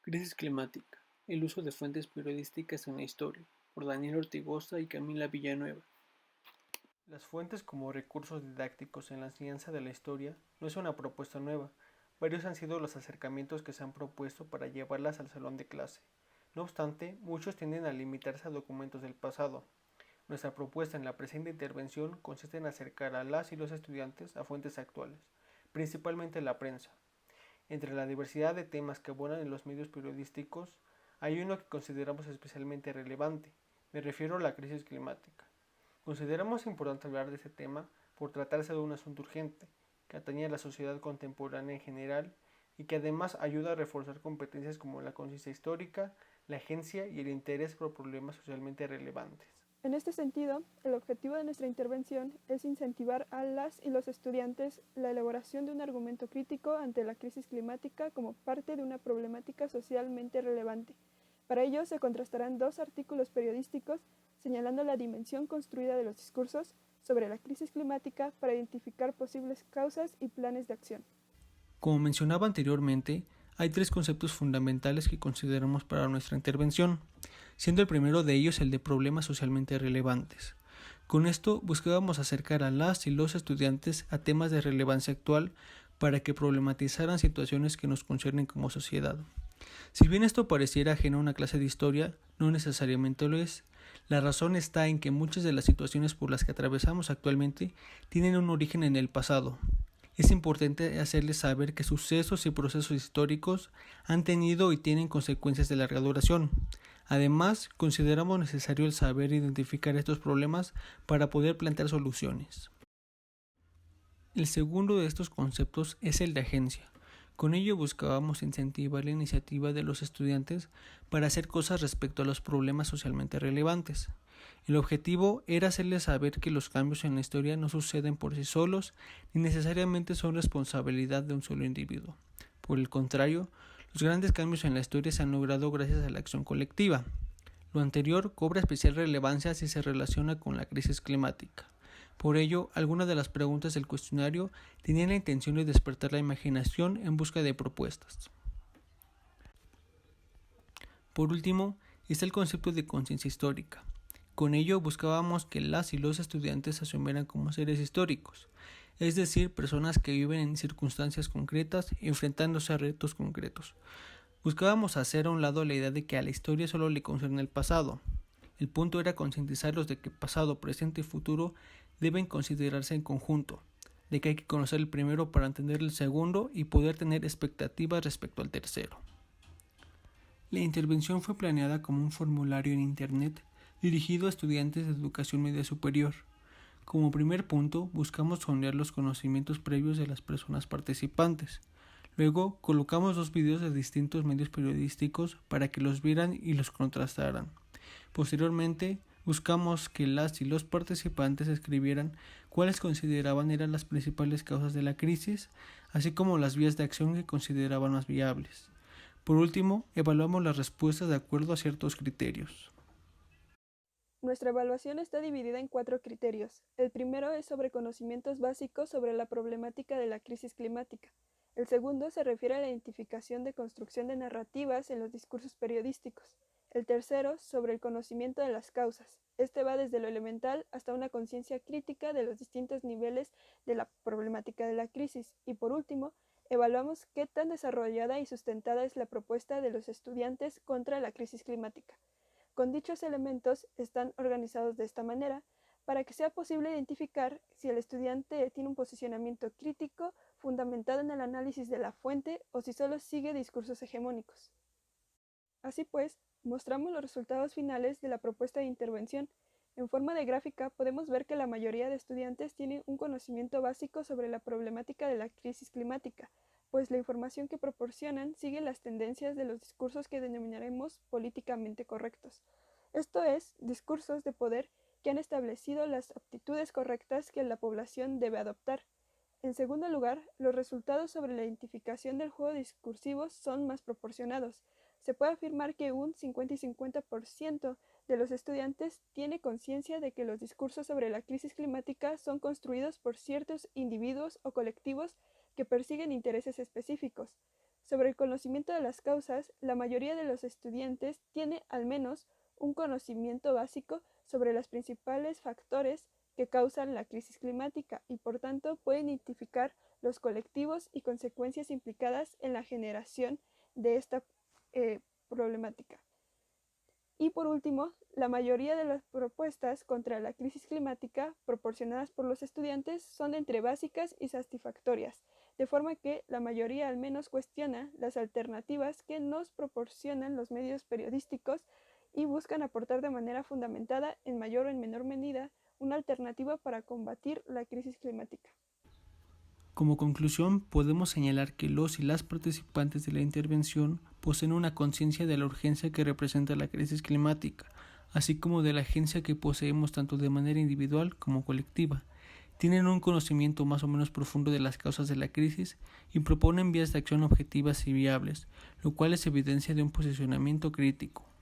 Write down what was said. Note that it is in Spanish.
Crisis climática: el uso de fuentes periodísticas en la historia, por Daniel Ortigosa y Camila Villanueva. Las fuentes como recursos didácticos en la enseñanza de la historia no es una propuesta nueva. Varios han sido los acercamientos que se han propuesto para llevarlas al salón de clase. No obstante, muchos tienden a limitarse a documentos del pasado. Nuestra propuesta en la presente intervención consiste en acercar a las y los estudiantes a fuentes actuales, principalmente la prensa. Entre la diversidad de temas que abonan en los medios periodísticos, hay uno que consideramos especialmente relevante. Me refiero a la crisis climática. Consideramos importante hablar de este tema por tratarse de un asunto urgente, que atañe a la sociedad contemporánea en general y que además ayuda a reforzar competencias como la conciencia histórica, la agencia y el interés por problemas socialmente relevantes. En este sentido, el objetivo de nuestra intervención es incentivar a las y los estudiantes la elaboración de un argumento crítico ante la crisis climática como parte de una problemática socialmente relevante. Para ello se contrastarán dos artículos periodísticos señalando la dimensión construida de los discursos sobre la crisis climática para identificar posibles causas y planes de acción. Como mencionaba anteriormente, hay tres conceptos fundamentales que consideramos para nuestra intervención, siendo el primero de ellos el de problemas socialmente relevantes. Con esto buscábamos acercar a las y los estudiantes a temas de relevancia actual para que problematizaran situaciones que nos conciernen como sociedad. Si bien esto pareciera ajeno a una clase de historia, no necesariamente lo es. La razón está en que muchas de las situaciones por las que atravesamos actualmente tienen un origen en el pasado. Es importante hacerles saber que sucesos y procesos históricos han tenido y tienen consecuencias de larga duración. Además, consideramos necesario el saber identificar estos problemas para poder plantear soluciones. El segundo de estos conceptos es el de agencia. Con ello buscábamos incentivar la iniciativa de los estudiantes para hacer cosas respecto a los problemas socialmente relevantes. El objetivo era hacerles saber que los cambios en la historia no suceden por sí solos ni necesariamente son responsabilidad de un solo individuo. Por el contrario, los grandes cambios en la historia se han logrado gracias a la acción colectiva. Lo anterior cobra especial relevancia si se relaciona con la crisis climática. Por ello, algunas de las preguntas del cuestionario tenían la intención de despertar la imaginación en busca de propuestas. Por último, está el concepto de conciencia histórica. Con ello buscábamos que las y los estudiantes se asumieran como seres históricos, es decir, personas que viven en circunstancias concretas enfrentándose a retos concretos. Buscábamos hacer a un lado la idea de que a la historia solo le concierne el pasado. El punto era concientizarlos de que pasado, presente y futuro deben considerarse en conjunto, de que hay que conocer el primero para entender el segundo y poder tener expectativas respecto al tercero. La intervención fue planeada como un formulario en Internet dirigido a estudiantes de educación media superior. Como primer punto, buscamos sondear los conocimientos previos de las personas participantes. Luego, colocamos dos videos de distintos medios periodísticos para que los vieran y los contrastaran. Posteriormente, buscamos que las y los participantes escribieran cuáles consideraban eran las principales causas de la crisis, así como las vías de acción que consideraban más viables. Por último, evaluamos las respuestas de acuerdo a ciertos criterios. Nuestra evaluación está dividida en 4 criterios. El primero es sobre conocimientos básicos sobre la problemática de la crisis climática. El segundo se refiere a la identificación de construcción de narrativas en los discursos periodísticos. El tercero, sobre el conocimiento de las causas. Este va desde lo elemental hasta una conciencia crítica de los distintos niveles de la problemática de la crisis. Y por último, evaluamos qué tan desarrollada y sustentada es la propuesta de los estudiantes contra la crisis climática. Con dichos elementos están organizados de esta manera para que sea posible identificar si el estudiante tiene un posicionamiento crítico fundamentado en el análisis de la fuente o si solo sigue discursos hegemónicos. Así pues, mostramos los resultados finales de la propuesta de intervención. En forma de gráfica podemos ver que la mayoría de estudiantes tienen un conocimiento básico sobre la problemática de la crisis climática, pues la información que proporcionan sigue las tendencias de los discursos que denominaremos políticamente correctos. Esto es, discursos de poder que han establecido las aptitudes correctas que la población debe adoptar. En segundo lugar, los resultados sobre la identificación del juego discursivo son más proporcionados. Se puede afirmar que un 50 y 50% de los estudiantes tiene conciencia de que los discursos sobre la crisis climática son construidos por ciertos individuos o colectivos que persiguen intereses específicos. Sobre el conocimiento de las causas, la mayoría de los estudiantes tiene al menos un conocimiento básico sobre los principales factores que causan la crisis climática y por tanto pueden identificar los colectivos y consecuencias implicadas en la generación de esta problemática. Y por último, la mayoría de las propuestas contra la crisis climática proporcionadas por los estudiantes son entre básicas y satisfactorias, de forma que la mayoría al menos cuestiona las alternativas que nos proporcionan los medios periodísticos y buscan aportar de manera fundamentada, en mayor o en menor medida, una alternativa para combatir la crisis climática. Como conclusión, podemos señalar que los y las participantes de la intervención poseen una conciencia de la urgencia que representa la crisis climática, así como de la agencia que poseemos tanto de manera individual como colectiva. Tienen un conocimiento más o menos profundo de las causas de la crisis y proponen vías de acción objetivas y viables, lo cual es evidencia de un posicionamiento crítico.